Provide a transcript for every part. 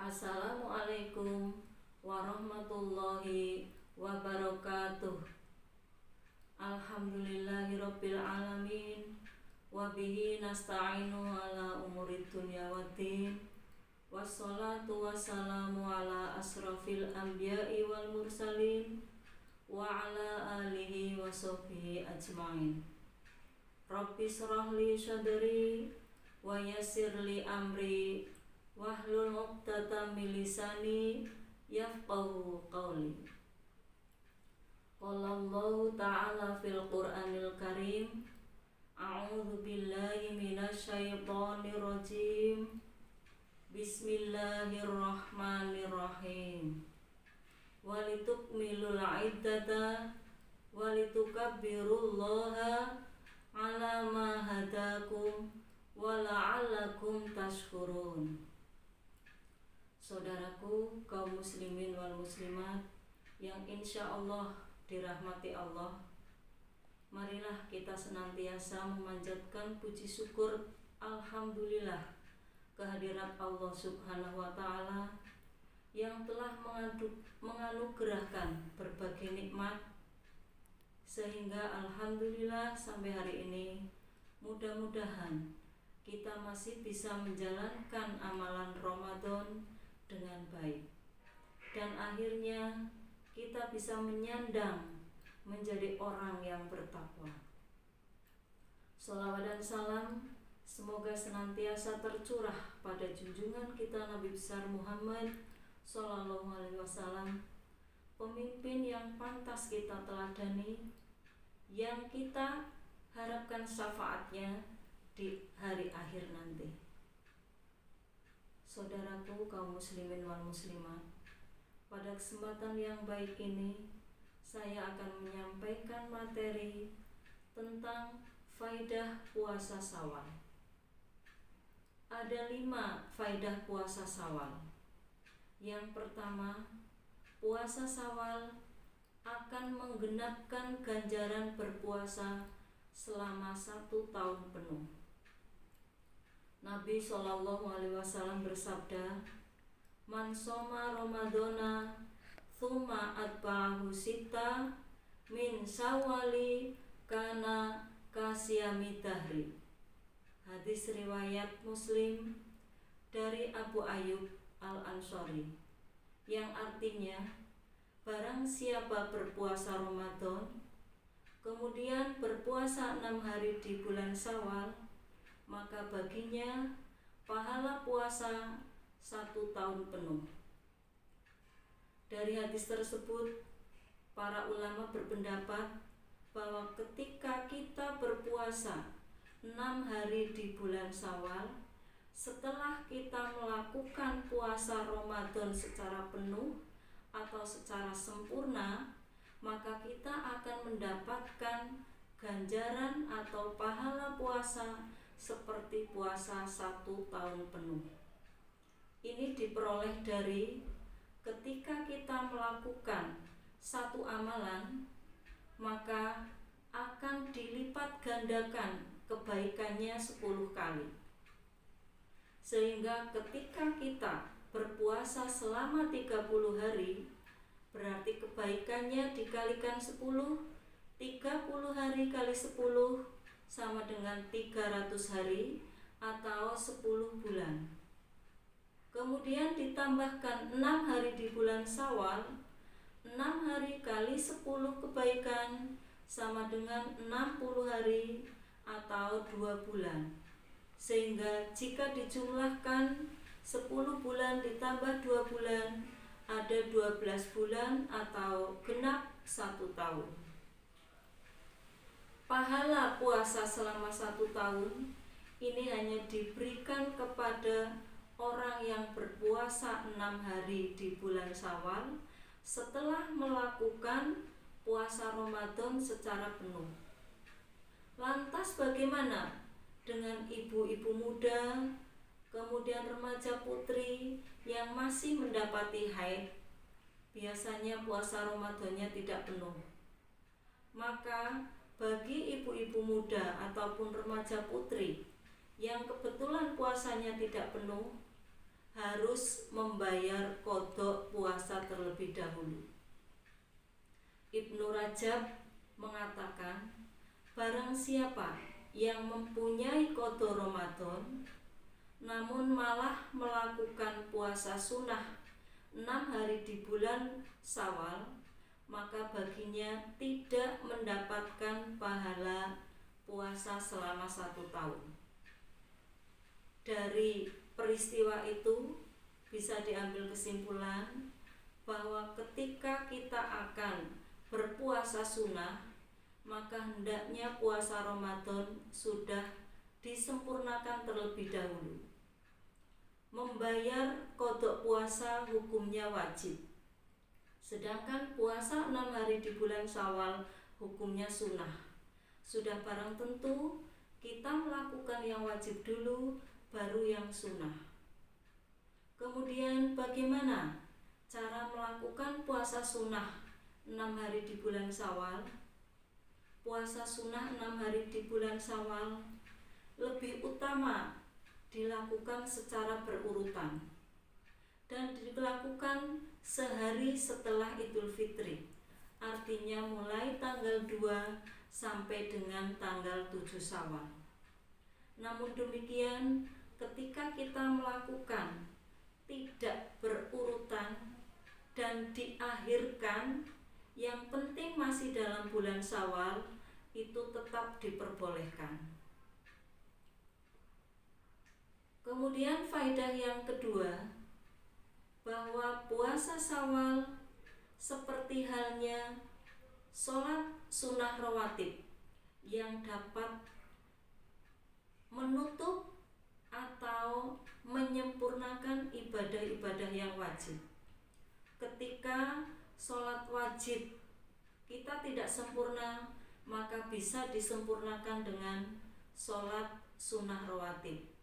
Assalamualaikum warahmatullahi wabarakatuh. Alhamdulillahirabbil alamin. Wabihi nasta'inu ala umurid dunya waddin. Wassalatu wassalamu ala asrafil anbiya'i wal mursalin wa ala alihi wa sahbihi ajmain. Rabbi shrah li sadri wa yassir li amri wahlul 'uqdatam min lisani yafqahu qawli. Qala Allahu ta'ala fil Qur'anil Karim, a'udzu billahi minasy syaithanir rajim. Bismillahirrahmanirrahim. Walitukmilul 'iddata walitukabbirullaha 'ala ma hadakum wa la'allakum tashkurun. Saudaraku kaum muslimin wal muslimat yang insya Allah dirahmati Allah, marilah kita senantiasa memanjatkan puji syukur alhamdulillah kehadirat Allah subhanahu wa ta'ala yang telah menganugerahkan berbagai nikmat, sehingga alhamdulillah sampai hari ini mudah-mudahan kita masih bisa menjalankan amalan Ramadan dengan baik, dan akhirnya kita bisa menyandang menjadi orang yang bertakwa. Shalawat dan salam semoga senantiasa tercurah pada junjungan kita Nabi besar Muhammad Sallallahu Alaihi Wasallam, pemimpin yang pantas kita teladani, yang kita harapkan syafaatnya di hari akhir nanti. Saudaraku kaum muslimin wal muslimat, pada kesempatan yang baik ini saya akan menyampaikan materi tentang faidah puasa Syawal. Ada 5 faidah puasa Syawal. Yang pertama, puasa Syawal akan menggenapkan ganjaran berpuasa selama 1 tahun penuh. Nabi SAW bersabda, "Man shoma Ramadhana tsumma atba'ahu sita min Syawali kana kasiyami dahri." Hadis riwayat Muslim dari Abu Ayyub Al-Ansari, yang artinya, barang siapa berpuasa Ramadan kemudian berpuasa 6 hari di bulan Syawal, maka baginya pahala puasa 1 tahun penuh. Dari hadis tersebut, para ulama berpendapat bahwa ketika kita berpuasa 6 hari di bulan Syawal, setelah kita melakukan puasa Ramadan secara penuh atau secara sempurna, maka kita akan mendapatkan ganjaran atau pahala puasa seperti puasa 1 tahun penuh. Ini diperoleh dari ketika kita melakukan satu amalan, maka akan dilipat gandakan kebaikannya 10 kali. Sehingga ketika kita berpuasa selama 30 hari, berarti kebaikannya dikalikan 10, 30 hari kali 10 sama dengan 300 hari atau 10 bulan. Kemudian ditambahkan 6 hari di bulan Syawal, 6 hari kali 10 kebaikan sama dengan 60 hari atau 2 bulan. Sehingga jika dijumlahkan 10 bulan ditambah 2 bulan, ada 12 bulan atau genap 1 tahun. Pahala puasa selama 1 tahun ini hanya diberikan kepada orang yang berpuasa 6 hari di bulan Syawal setelah melakukan puasa Ramadan secara penuh. Lantas bagaimana dengan ibu-ibu muda, kemudian remaja putri yang masih mendapati haid? Biasanya puasa Ramadannya tidak penuh. Maka bagi ibu-ibu muda ataupun remaja putri yang kebetulan puasanya tidak penuh, harus membayar qadha puasa terlebih dahulu. Ibnu Rajab mengatakan, barang siapa yang mempunyai qadha Ramadan namun malah melakukan puasa sunnah 6 hari di bulan Syawal, maka baginya tidak mendapatkan pahala puasa selama 1 tahun. Dari peristiwa itu bisa diambil kesimpulan bahwa ketika kita akan berpuasa sunnah, maka hendaknya puasa Ramadan sudah disempurnakan terlebih dahulu. Membayar qadha puasa hukumnya wajib, sedangkan puasa 6 hari di bulan Syawal hukumnya sunnah. Sudah barang tentu kita melakukan yang wajib dulu, baru yang sunnah. Kemudian bagaimana cara melakukan puasa sunnah 6 hari di bulan Syawal? Puasa sunnah 6 hari di bulan Syawal lebih utama dilakukan secara berurutan dan dilakukan sehari setelah Idul Fitri, artinya mulai tanggal 2 sampai dengan tanggal 7 Syawal. Namun demikian, ketika kita melakukan tidak berurutan dan diakhirkan, yang penting masih dalam bulan Syawal, itu tetap diperbolehkan. Kemudian faedah yang kedua, bahwa puasa Syawal seperti halnya sholat sunnah rawatib yang dapat menutup atau menyempurnakan ibadah-ibadah yang wajib. Ketika sholat wajib kita tidak sempurna, maka bisa disempurnakan dengan sholat sunnah rawatib.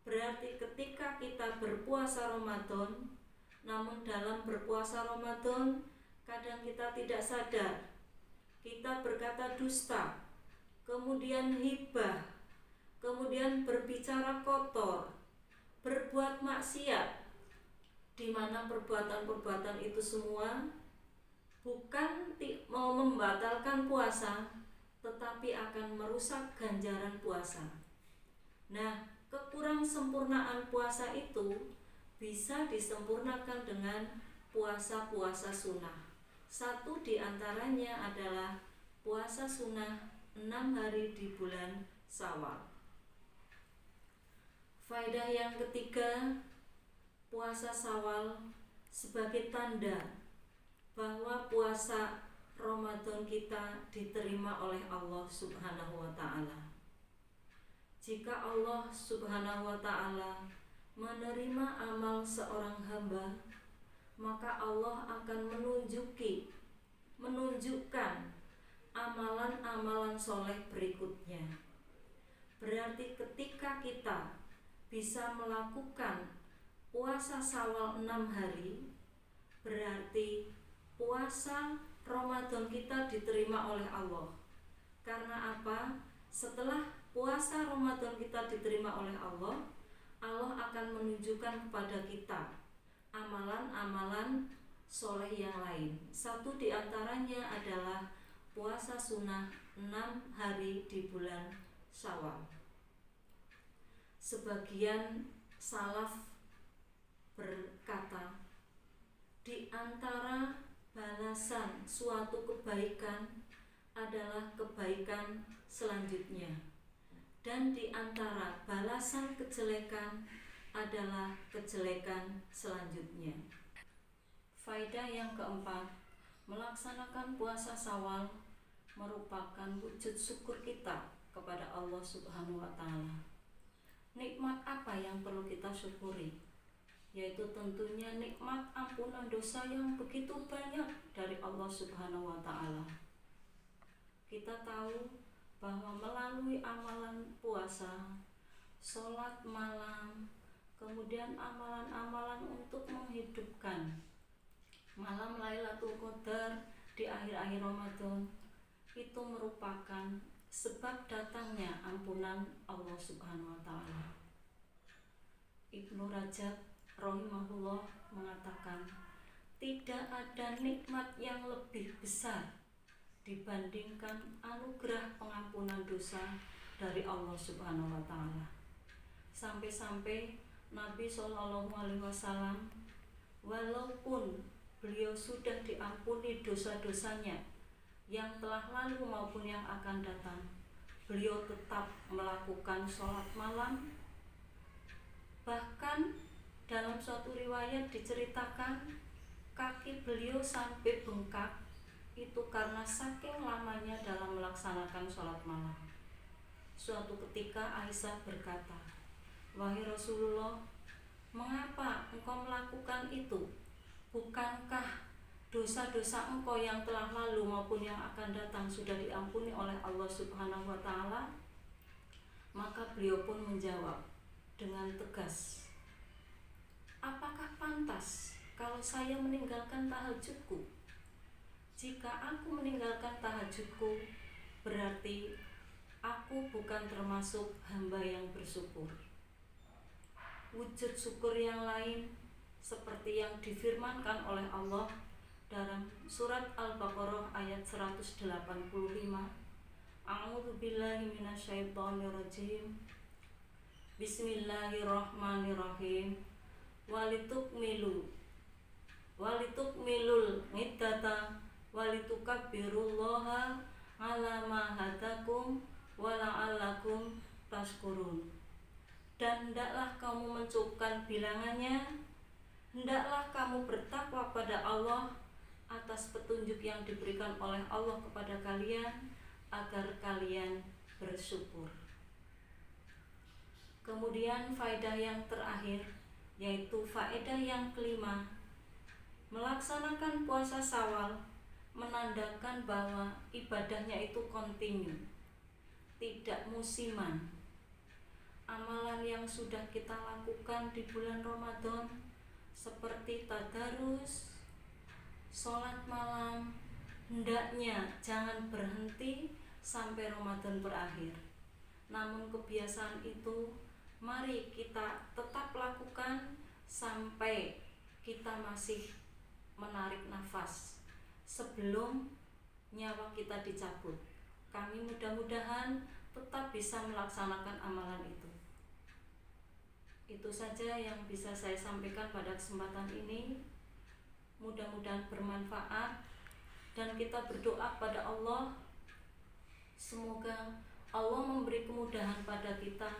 Berarti ketika kita berpuasa Ramadan, namun dalam berpuasa Ramadan kadang kita tidak sadar, kita berkata dusta, kemudian hibah, kemudian berbicara kotor, berbuat maksiat, di mana perbuatan-perbuatan itu semua bukan mau membatalkan puasa, tetapi akan merusak ganjaran puasa. Nah, kekurang sempurnaan puasa itu bisa disempurnakan dengan puasa-puasa sunnah. Satu di antaranya adalah puasa sunnah 6 hari di bulan Syawal. Faedah yang ketiga, puasa Syawal sebagai tanda bahwa puasa Ramadan kita diterima oleh Allah Subhanahu wa Ta'ala. Jika Allah Subhanahu wa Ta'ala menerima amal seorang hamba, maka Allah akan menunjukkan amalan-amalan soleh berikutnya. Berarti ketika kita bisa melakukan puasa Syawal 6 hari, berarti puasa Ramadan kita diterima oleh Allah. Karena apa? Setelah puasa Ramadan kita diterima oleh Allah, Allah akan menunjukkan kepada kita amalan-amalan soleh yang lain. Satu di antaranya adalah puasa sunnah 6 hari di bulan Syawal. Sebagian salaf berkata, di antara balasan suatu kebaikan adalah kebaikan selanjutnya, dan di antara balasan kejelekan adalah kejelekan selanjutnya. Faedah yang keempat, melaksanakan puasa Syawal merupakan wujud syukur kita kepada Allah Subhanahu wa Ta'ala. Nikmat apa yang perlu kita syukuri? Yaitu tentunya nikmat ampunan dosa yang begitu banyak dari Allah Subhanahu wa Ta'ala. Kita tahu bahwa melalui amalan puasa, sholat malam, kemudian amalan-amalan untuk menghidupkan malam Lailatul Qadar di akhir-akhir Ramadan, itu merupakan sebab datangnya ampunan Allah Subhanahu wa Ta'ala. Ibnu Rajab rahimahullah mengatakan, tidak ada nikmat yang lebih besar dibandingkan anugerah pengampunan dosa dari Allah Subhanahu wa taala. Sampai-sampai Nabi SAW, walaupun beliau sudah diampuni dosa-dosanya yang telah lalu maupun yang akan datang, beliau tetap melakukan sholat malam. Bahkan dalam suatu riwayat diceritakan kaki beliau sampai bengkak, itu karena saking lamanya dalam melaksanakan sholat malam. Suatu ketika Aisyah berkata, wahai Rasulullah, mengapa engkau melakukan itu? Bukankah dosa-dosa engkau yang telah lalu maupun yang akan datang sudah diampuni oleh Allah Subhanahu wa taala? Maka beliau pun menjawab dengan tegas, apakah pantas kalau saya meninggalkan tahajudku? Jika aku meninggalkan tahajudku, berarti aku bukan termasuk hamba yang bersyukur. Wujud syukur yang lain seperti yang difirmankan oleh Allah dalam surat Al-Baqarah ayat 185. A'udzubillahi minasyaitonirrajim. Bismillahirrahmanirrahim. Walitukmilul iddata walitukabbirullaha ala ma hadakum wa la'allakum tashkurun. Dan hendaklah kamu mencukupkan bilangannya, hendaklah kamu bertakwa pada Allah atas petunjuk yang diberikan oleh Allah kepada kalian agar kalian bersyukur. Kemudian faedah yang terakhir, yaitu faedah yang kelima, melaksanakan puasa Syawal menandakan bahwa ibadahnya itu kontinu, tidak musiman. Amalan yang sudah kita lakukan di bulan Ramadan seperti tadarus, sholat malam, hendaknya jangan berhenti sampai Ramadan berakhir. Namun kebiasaan itu mari kita tetap lakukan sampai kita masih menarik nafas sebelum nyawa kita dicabut. Kami mudah-mudahan tetap bisa melaksanakan amalan itu. Itu saja yang bisa saya sampaikan pada kesempatan ini. Mudah-mudahan bermanfaat dan kita berdoa pada Allah, semoga Allah memberi kemudahan pada kita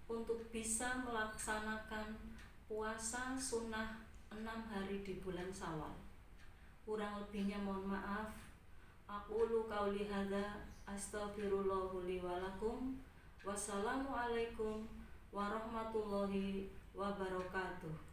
untuk bisa melaksanakan puasa sunnah 6 hari di bulan Syawal. Kurang lebihnya mohon maaf. Aqulu qauli hadza astaghfirullahu li wa lakum. Wassalamualaikum warahmatullahi wabarakatuh.